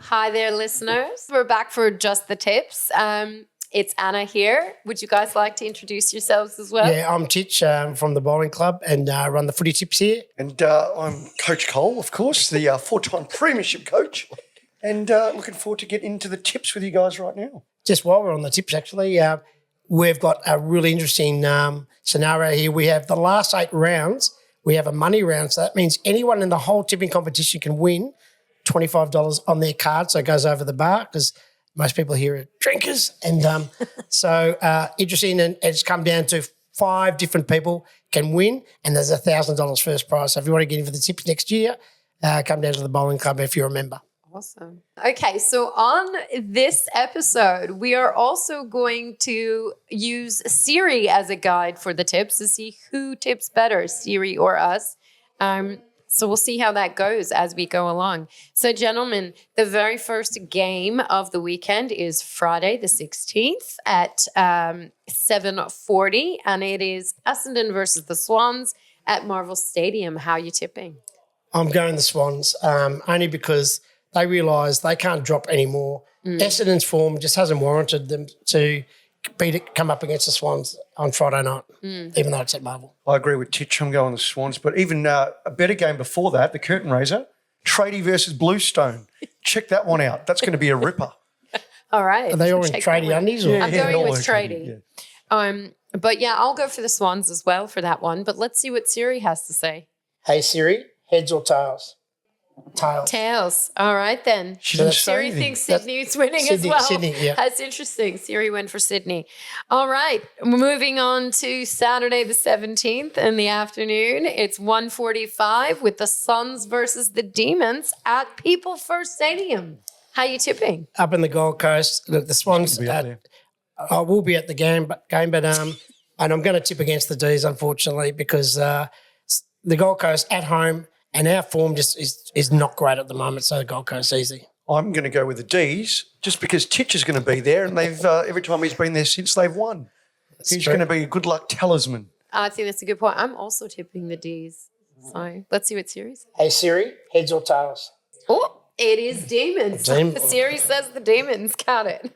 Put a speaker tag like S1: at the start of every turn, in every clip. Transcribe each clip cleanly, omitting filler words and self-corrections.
S1: Hi there, listeners. We're back for Just the Tips. It's Anna here. Would you guys like to introduce yourselves as well?
S2: Yeah, I'm Titch from the bowling club and run the footy tips here.
S3: And I'm Coach Cole, of course, the four-time premiership coach, and looking forward to getting into the tips with you guys right now.
S2: Just while we're on the tips, actually, we've got a really interesting scenario here. We have the last 8 rounds. We have a money round, so that means anyone in the whole tipping competition can win $25 on their card, so it goes over the bar because most people here are drinkers. And interesting, and it's come down to 5 different people can win, and there's $1,000 first prize. So if you want to get in for the tips next year, come down to the bowling club if you're a member.
S1: Awesome. Okay, so on this episode, we are also going to use Siri as a guide for the tips to see who tips better, Siri or us. So we'll see how that goes as we go along. So, gentlemen, the very first game of the weekend is Friday the 16th at 7:40, and it is Essendon versus the Swans at Marvel Stadium. How are you tipping?
S2: I'm going the Swans only because they realise they can't drop anymore. Essendon's form just hasn't warranted them to come up against the Swans on Friday night, even though it's at Marvel.
S3: I agree with Titch. I'm going the Swans. But even a better game before that, the curtain raiser, Tradie versus Bluestone. Check that one out. That's going to be a ripper.
S1: All right.
S2: Are they all in tradie undies? Or?
S1: I'm going with tradie. But yeah, I'll go for the Swans as well for that one. But let's see what Siri has to say.
S2: Hey, Siri, heads or tails? Tails.
S1: Tails. All right, then. Siri thinks Sydney's winning as well.
S2: Sydney, yeah.
S1: That's interesting. Siri went for Sydney. All right. Moving on to Saturday the 17th in the afternoon. It's 1:45 with the Suns versus the Demons at People First Stadium. How you tipping?
S2: Up in the Gold Coast. Look, the Swans, I will be at the game, but and I'm going to tip against the D's, unfortunately, because the Gold Coast at home, and our form just is not great at the moment, so the Gold Coast easy.
S3: I'm going to go with the D's just because Titch is going to be there, and they've every time he's been there since, they've won. He's going to be a good luck talisman.
S1: I think that's a good point. I'm also tipping the D's. So let's see what Siri says.
S2: Hey, Siri, heads or tails?
S1: Oh, it is Demons. Siri says the Demons. Got it.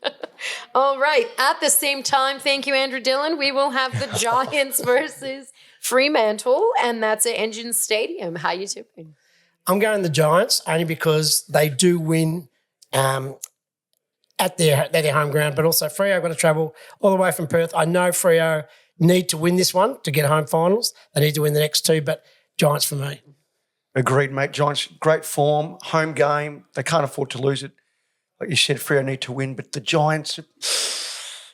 S1: All right. At the same time, thank you, Andrew Dillon, we will have the Giants versus Fremantle, and that's at Engine Stadium. How you tipping?
S2: I'm going the Giants only because they do win at their home ground, but also Freo got to travel all the way from Perth. I know Freo need to win this one to get home finals. They need to win the next 2, but Giants for me.
S3: Agreed, mate. Giants, great form, home game. They can't afford to lose it. Like you said, Freo need to win, but the Giants,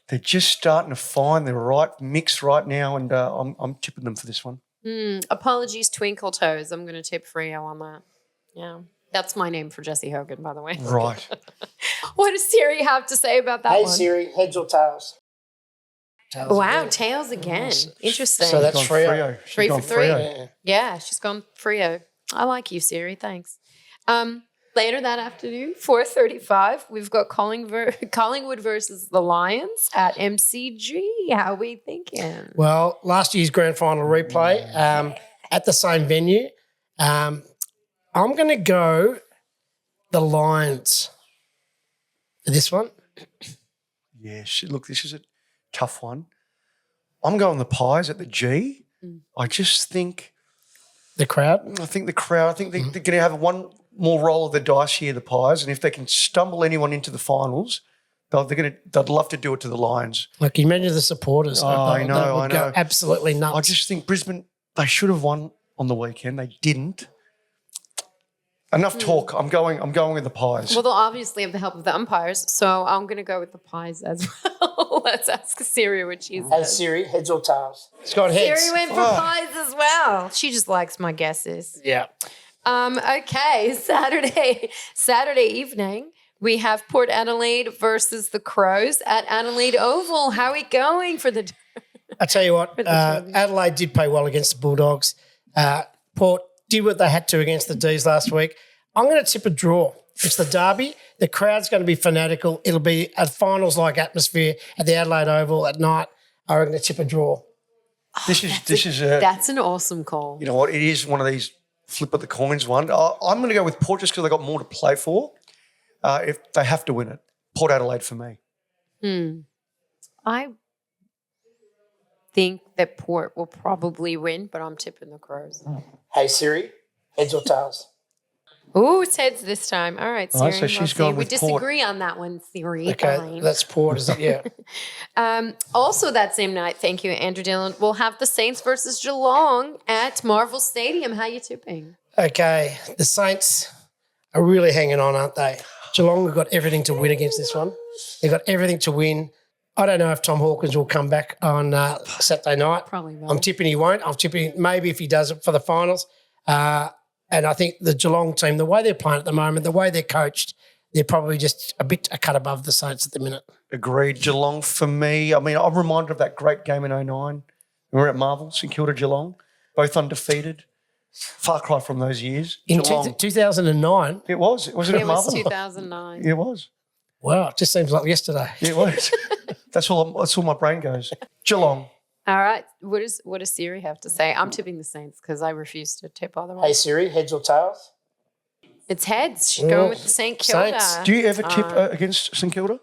S3: they're just starting to find the right mix right now, and I'm tipping them for this one.
S1: Apologies, Twinkle Toes. I'm going to tip Freo on that. Yeah. That's my name for Jesse Hogan, by the way.
S3: Right.
S1: What does Siri have to say about that one?
S2: Hey, Siri, heads or tails?
S1: Tails again. Tails again. Interesting.
S2: So that's Freo.
S1: 3 for 3. Yeah, she's gone Freo. I like you, Siri. Thanks. Later that afternoon, 4:35, we've got Collingwood versus the Lions at MCG. How are we thinking?
S2: Well, last year's grand final replay at the same venue. I'm going to go the Lions for this one.
S3: Yeah, look, this is a tough one. I'm going the Pies at the G. I just think
S2: the crowd.
S3: I think the crowd. I think they're going to have one more roll of the dice here, the Pies, and if they can stumble anyone into the finals, they'd love to do it to the Lions.
S2: Like, you imagine the supporters.
S3: I know.
S2: Go absolutely nuts.
S3: I just think Brisbane, they should have won on the weekend. They didn't. Enough talk. I'm going with the Pies.
S1: Well, they'll obviously have the help of the umpires, so I'm going to go with the Pies as well. Let's ask Siri what she says.
S2: Hey, Siri, heads or tails? It's got heads.
S1: Siri went for Pies as well. She just likes my guesses.
S2: Yeah.
S1: Okay, Saturday evening, we have Port Adelaide versus the Crows at Adelaide Oval. How are we going for the...
S2: I tell you what, Adelaide did play well against the Bulldogs. Port did what they had to against the D's last week. I'm going to tip a draw. It's the derby. The crowd's going to be fanatical. It'll be a finals-like atmosphere at the Adelaide Oval at night. I'm going to tip a draw.
S1: That's an awesome call.
S3: You know what? It is one of these flip of the coins one. I'm going to go with Port just because they got more to play for. if they have to win it. Port Adelaide for me.
S1: I think that Port will probably win, but I'm tipping the Crows.
S2: Hey, Siri, heads or tails?
S1: Ooh, it's heads this time. All right, Siri.
S3: So she's
S1: let's see.
S3: gone
S1: We
S3: with Port.
S1: disagree on that one, Siri.
S2: Okay,
S1: Fine.
S2: that's Port, is it? Yeah.
S1: Also that same night, thank you, Andrew Dillon, we'll have the Saints versus Geelong at Marvel Stadium. How you tipping?
S2: Okay, the Saints are really hanging on, aren't they? Geelong have got everything to win against this one. They've got everything to win. I don't know if Tom Hawkins will come back on Saturday night.
S1: Probably won't.
S2: I'm tipping he won't. I'm tipping maybe if he does it for the finals. And I think the Geelong team, the way they're playing at the moment, the way they're coached, they're probably just a cut above the Saints at the minute.
S3: Agreed. Geelong for me. I mean, I'm reminded of that great game in 2009. We were at Marvel, St Kilda, Geelong, both undefeated. Far cry from those years.
S2: In
S3: Geelong.
S2: 2009?
S3: It was. It was at
S1: It was
S3: Marvel.
S1: 2009.
S3: It was.
S2: Wow, it just seems like yesterday.
S3: It was. That's all my brain goes. Geelong.
S1: All right. What does Siri have to say? I'm tipping the Saints because I refuse to tip
S2: Hey,
S1: otherwise.
S2: Siri, heads or tails?
S1: It's heads. She's going with the St Kilda.
S2: Saints.
S3: Do you ever tip against St Kilda?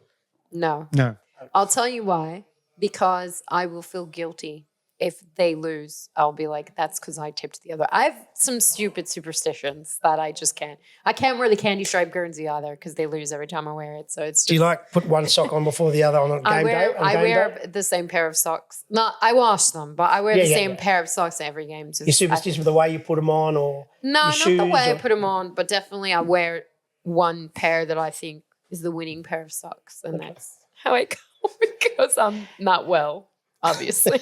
S1: No.
S3: No.
S1: I'll tell you why. Because I will feel guilty if they lose. I'll be like, that's because I tipped the other. I have some stupid superstitions that I just can't. I can't wear the candy stripe Guernsey either because they lose every time I wear it. So it's just,
S2: Do you like put one sock on before the other on a game day?
S1: I wear the same pair of socks. Not I wash them, but I wear the same pair of socks every game. So
S2: You're superstitious with the way you put them on, or
S1: no,
S2: your
S1: not
S2: shoes,
S1: the way I
S2: or-
S1: put them on, but definitely I wear one pair that I think is the winning pair of socks, and that's how I go because I'm not well, obviously.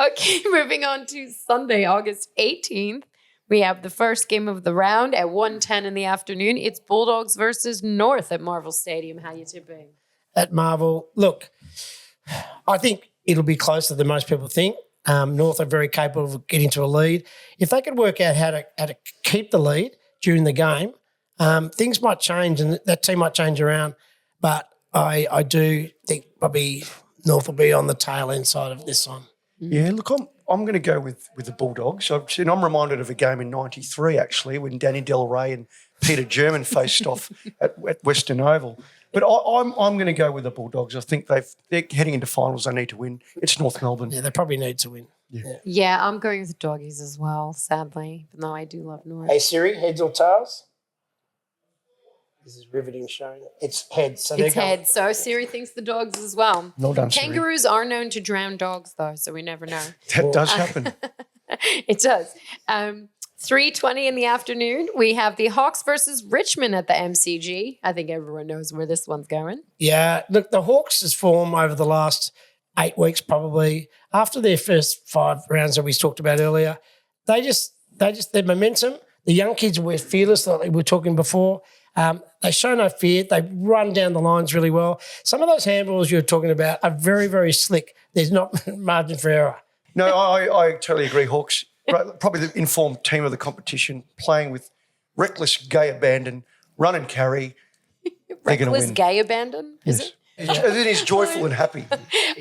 S1: Okay, moving on to Sunday, August 18th. We have the first game of the round at 1:10 in the afternoon. It's Bulldogs versus North at Marvel Stadium. How you tipping?
S2: At Marvel, look, I think it'll be closer than most people think. North are very capable of getting to a lead. If they could work out how to keep the lead during the game, things might change and that team might change around. But I do think probably North will be on the tail end side of this one.
S3: Yeah, look, I'm going to go with the Bulldogs. I'm reminded of a game in '93 actually when Danny Del Rey and Peter German faced off at Western Oval. But I'm going to go with the Bulldogs. I think they're heading into finals. They need to win. It's North Melbourne.
S2: Yeah, they probably need to win.
S1: Yeah, I'm going with the Doggies as well, sadly. But no, I do love North.
S2: Hey Siri, heads or tails? This is riveting showing. It's heads. So
S1: It's heads. So Siri thinks the Dogs as well.
S3: Well done, Siri.
S1: Kangaroos are known to drown dogs, though, so we never know.
S3: That does happen.
S1: It does. 3:20 in the afternoon, we have the Hawks versus Richmond at the MCG. I think everyone knows where this one's going.
S2: Yeah, look, the Hawks' form over the last 8 weeks probably, after their first 5 rounds that we talked about earlier, they just their momentum, the young kids were fearless like we were talking before. They show no fear. They run down the lines really well. Some of those handballs you're talking about are very, very slick. There's not margin for error.
S3: No, I totally agree. Hawks, probably the informed team of the competition, playing with reckless, gay abandon, run and carry. They're going to
S1: Reckless
S3: win.
S1: gay abandon, is it?
S3: It is joyful and happy.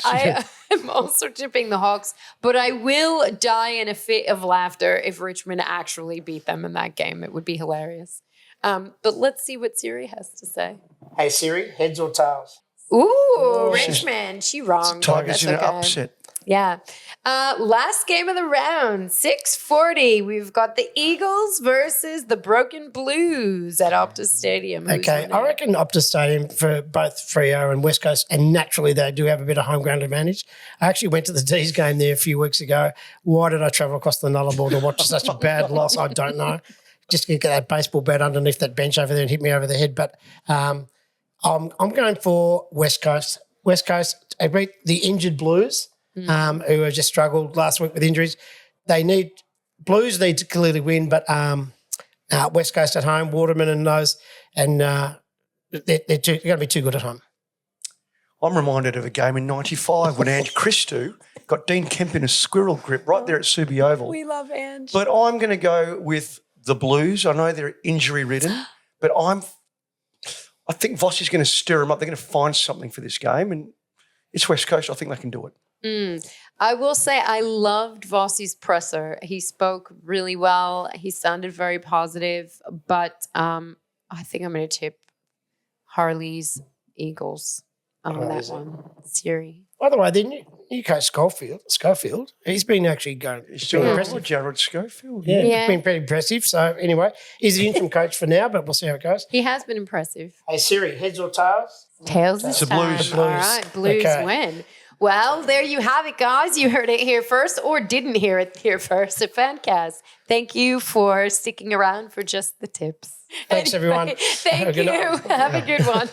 S1: I am also tipping the Hawks, but I will die in a fit of laughter if Richmond actually beat them in that game. It would be hilarious. But let's see what Siri has to say.
S2: Hey Siri, heads or tails?
S1: Ooh, Richmond. She wrong.
S3: Tigers in
S1: That's
S3: an
S1: okay.
S3: upset.
S1: Yeah. Last game of the round, 6:40. We've got the Eagles versus the Broken Blues at Optus Stadium. Who's
S2: Okay,
S1: winning?
S2: I reckon Optus Stadium for both Freo and West Coast, and naturally they do have a bit of home ground advantage. I actually went to the D's game there a few weeks ago. Why did I travel across the Nullarbor to watch such a bad loss? I don't know. Just to get that baseball bat underneath that bench over there and hit me over the head. But I'm going for West Coast. West Coast, they beat the injured Blues, who have just struggled last week with injuries. Blues need to clearly win, but West Coast at home, Waterman and those, and they're going to be too good at home.
S3: I'm reminded of a game in '95 when Ange Christou got Dean Kemp in a squirrel grip right there at Subi Oval.
S1: We love Ange.
S3: But I'm going to go with the Blues. I know they're injury-ridden, but I think Voss is going to stir them up. They're going to find something for this game, and it's West Coast. I think they can do it.
S1: I will say I loved Vossi's presser. He spoke really well. He sounded very positive, but I think I'm going to tip Harley's Eagles on that one. Siri.
S2: By the way, the new coach Schofield, he's been actually going.
S3: He's doing
S2: impressive.
S3: Jared Schofield.
S2: Yeah,
S1: Yeah.
S2: it's been pretty impressive. So anyway, he's the interim coach for now, but we'll see how it goes.
S1: He has been impressive.
S2: Hey Siri, heads or tails?
S1: Tails this
S3: It's the
S1: time.
S3: Blues.
S1: All right, Blues
S2: Okay.
S1: win. Well, there you have it, guys. You heard it here first or didn't hear it here first at FanCast. Thank you for sticking around for just the tips.
S2: Thanks, everyone.
S1: Thank
S2: Good
S1: you.
S2: night.
S1: Have a good one.